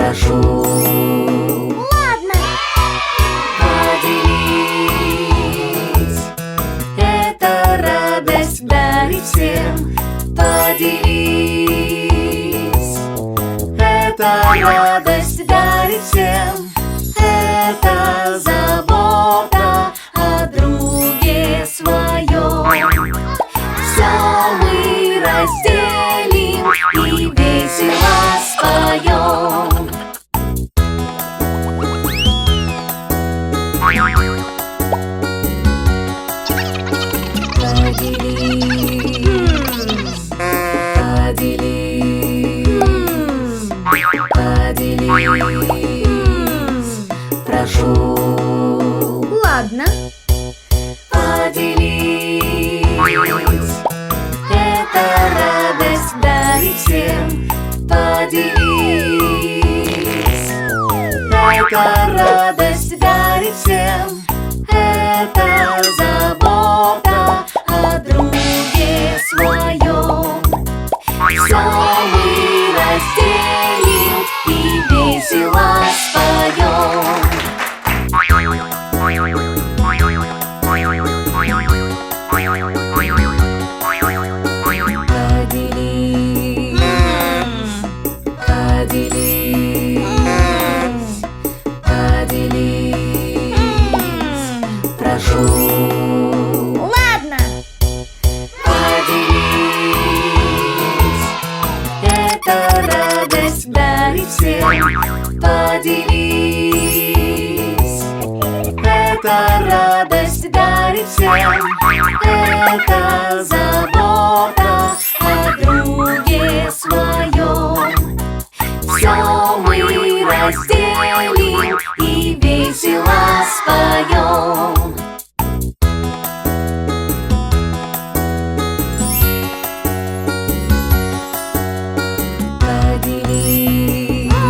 прошу. Ладно. Поделись, это радость дарит всем. Поделись, это радость дарит всем. Это забота о друге своем. Все мы разделим и весело споем. Поделись, прошу. Ладно. Поделись, это радость дарит всем. Поделись, это радость дарит всем. Это забота о друге своем. Все мы разделим и весело споем. Поделись, прошу. Ладно. Поделись, это радость дарит всем. Поделись, это радость дарит всем. Это забота о друге своем. Все мы разделим и весело споем.